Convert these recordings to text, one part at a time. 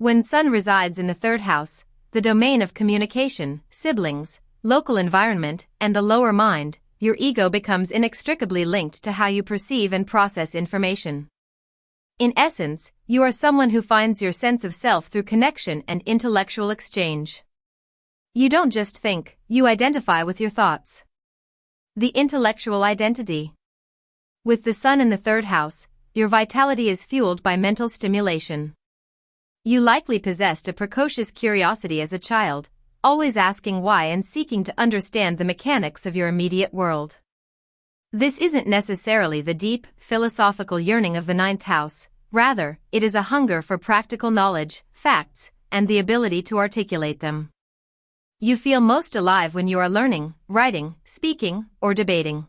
When Sun resides in the third house, the domain of communication, siblings, local environment, and the lower mind, your ego becomes inextricably linked to how you perceive and process information. In essence, you are someone who finds your sense of self through connection and intellectual exchange. You don't just think, you identify with your thoughts. The intellectual identity. With the Sun in the third house, your vitality is fueled by mental stimulation. You likely possessed a precocious curiosity as a child, always asking why and seeking to understand the mechanics of your immediate world. This isn't necessarily the deep, philosophical yearning of the ninth house, rather, it is a hunger for practical knowledge, facts, and the ability to articulate them. You feel most alive when you are learning, writing, speaking, or debating.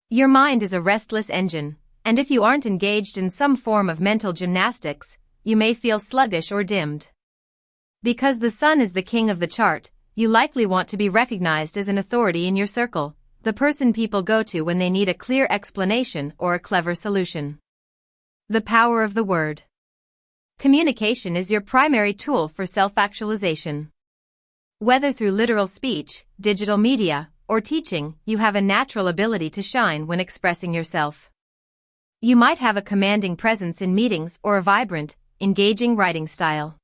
Your mind is a restless engine, and if you aren't engaged in some form of mental gymnastics, you may feel sluggish or dimmed. Because the Sun is the king of the chart, you likely want to be recognized as an authority in your circle, the person people go to when they need a clear explanation or a clever solution. The power of the word. Communication is your primary tool for self-actualization. Whether through literal speech, digital media, or teaching, you have a natural ability to shine when expressing yourself. You might have a commanding presence in meetings or a vibrant, engaging writing style.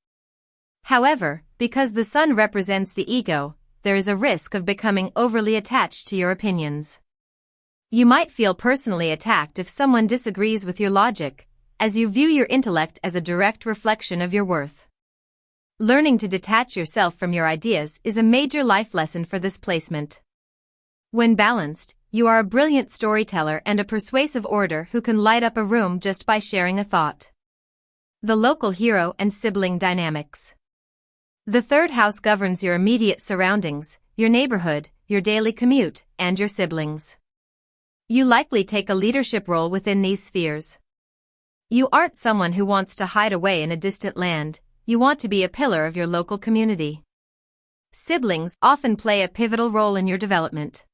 However, because the Sun represents the ego, there is a risk of becoming overly attached to your opinions. You might feel personally attacked if someone disagrees with your logic, as you view your intellect as a direct reflection of your worth. Learning to detach yourself from your ideas is a major life lesson for this placement. When balanced, you are a brilliant storyteller and a persuasive orator who can light up a room just by sharing a thought. The local hero and sibling dynamics. The third house governs your immediate surroundings, your neighborhood, your daily commute, and your siblings. You likely take a leadership role within these spheres. You aren't someone who wants to hide away in a distant land, you want to be a pillar of your local community. Siblings often play a pivotal role in your development.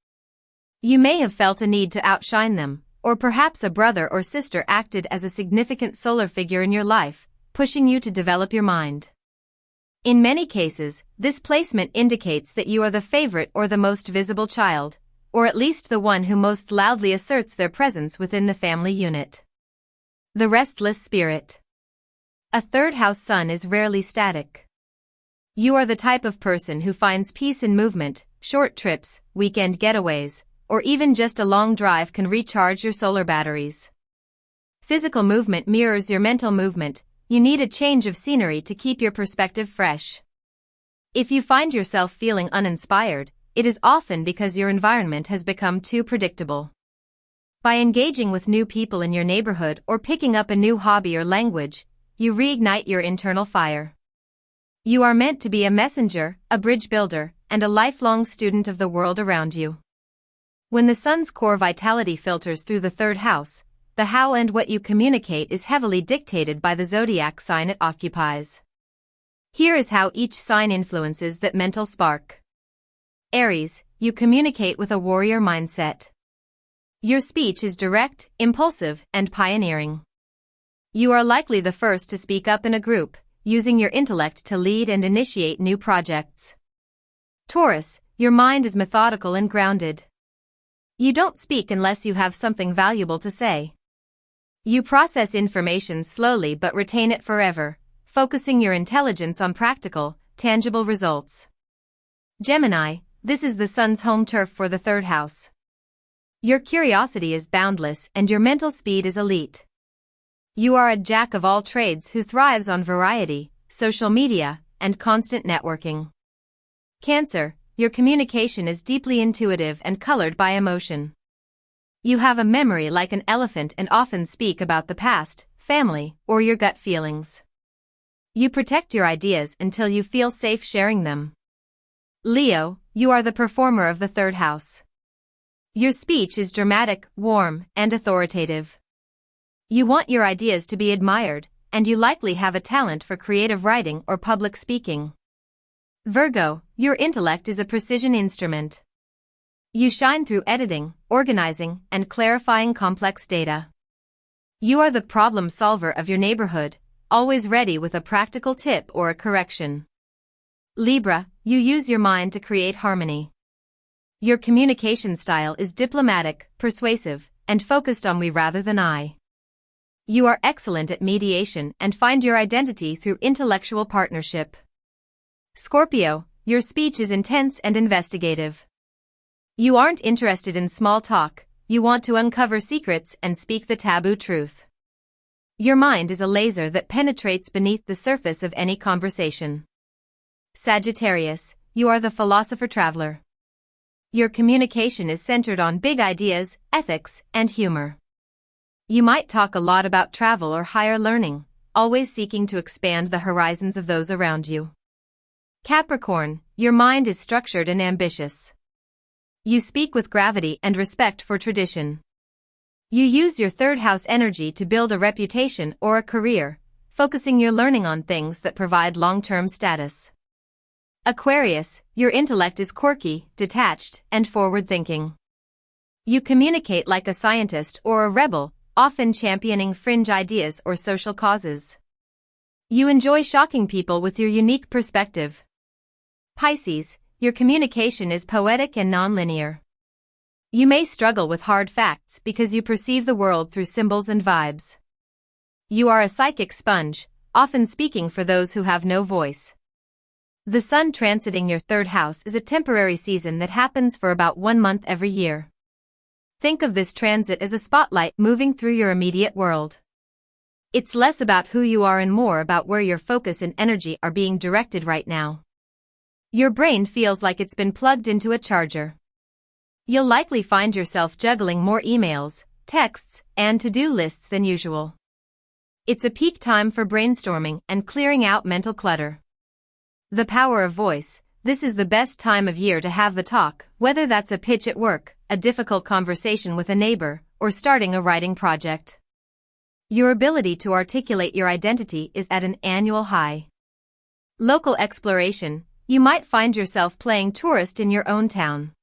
You may have felt a need to outshine them, or perhaps a brother or sister acted as a significant solar figure in your life, pushing you to develop your mind. In many cases, this placement indicates that you are the favorite or the most visible child, or at least the one who most loudly asserts their presence within the family unit. The restless spirit. A third house Sun is rarely static. You are the type of person who finds peace in movement, short trips, weekend getaways, or even just a long drive can recharge your solar batteries. Physical movement mirrors your mental movement. You need a change of scenery to keep your perspective fresh. If you find yourself feeling uninspired, it is often because your environment has become too predictable. By engaging with new people in your neighborhood or picking up a new hobby or language, you reignite your internal fire. You are meant to be a messenger, a bridge builder, and a lifelong student of the world around you. When the Sun's core vitality filters through the third house, the how and what you communicate is heavily dictated by the zodiac sign it occupies. Here is how each sign influences that mental spark. Aries, you communicate with a warrior mindset. Your speech is direct, impulsive, and pioneering. You are likely the first to speak up in a group, using your intellect to lead and initiate new projects. Taurus, your mind is methodical and grounded. You don't speak unless you have something valuable to say. You process information slowly but retain it forever, focusing your intelligence on practical, tangible results. Gemini, this is the Sun's home turf for the third house. Your curiosity is boundless and your mental speed is elite. You are a jack of all trades who thrives on variety, social media, and constant networking. Cancer, your communication is deeply intuitive and colored by emotion. You have a memory like an elephant and often speak about the past, family, or your gut feelings. You protect your ideas until you feel safe sharing them. Leo, you are the performer of the third house. Your speech is dramatic, warm, and authoritative. You want your ideas to be admired, and you likely have a talent for creative writing or public speaking. Virgo, your intellect is a precision instrument. You shine through editing, organizing, and clarifying complex data. You are the problem solver of your neighborhood, always ready with a practical tip or a correction. Libra, you use your mind to create harmony. Your communication style is diplomatic, persuasive, and focused on we rather than I. You are excellent at mediation and find your identity through intellectual partnership. Scorpio, your speech is intense and investigative. You aren't interested in small talk, you want to uncover secrets and speak the taboo truth. Your mind is a laser that penetrates beneath the surface of any conversation. Sagittarius, you are the philosopher-traveler. Your communication is centered on big ideas, ethics, and humor. You might talk a lot about travel or higher learning, always seeking to expand the horizons of those around you. Capricorn, your mind is structured and ambitious. You speak with gravity and respect for tradition. You use your third house energy to build a reputation or a career, focusing your learning on things that provide long-term status. Aquarius, your intellect is quirky, detached, and forward-thinking. You communicate like a scientist or a rebel, often championing fringe ideas or social causes. You enjoy shocking people with your unique perspective. Pisces, your communication is poetic and nonlinear. You may struggle with hard facts because you perceive the world through symbols and vibes. You are a psychic sponge, often speaking for those who have no voice. The sun transiting your third house is a temporary season that happens for about 1 month every year. Think of this transit as a spotlight moving through your immediate world. It's less about who you are and more about where your focus and energy are being directed right now. Your brain feels like it's been plugged into a charger. You'll likely find yourself juggling more emails, texts, and to-do lists than usual. It's a peak time for brainstorming and clearing out mental clutter. The power of voice. This is the best time of year to have the talk, whether that's a pitch at work, a difficult conversation with a neighbor, or starting a writing project. Your ability to articulate your identity is at an annual high. Local exploration. You might find yourself playing tourist in your own town.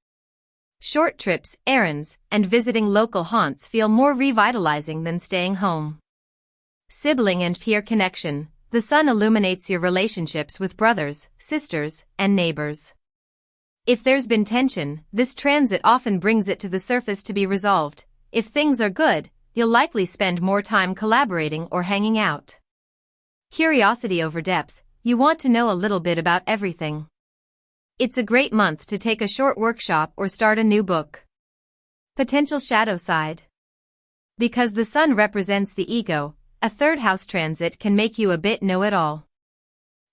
Short trips, errands, and visiting local haunts feel more revitalizing than staying home. Sibling and peer connection. The sun illuminates your relationships with brothers, sisters, and neighbors. If there's been tension, this transit often brings it to the surface to be resolved. If things are good, you'll likely spend more time collaborating or hanging out. Curiosity over depth. You want to know a little bit about everything. It's a great month to take a short workshop or start a new book. Potential shadow side. Because the sun represents the ego, a third house transit can make you a bit know-it-all.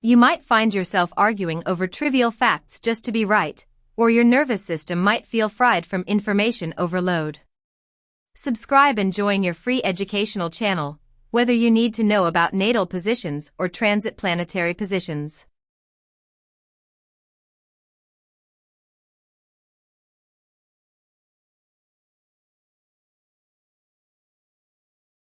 You might find yourself arguing over trivial facts just to be right, or your nervous system might feel fried from information overload. Subscribe and join your free educational channel, whether you need to know about natal positions or transit planetary positions.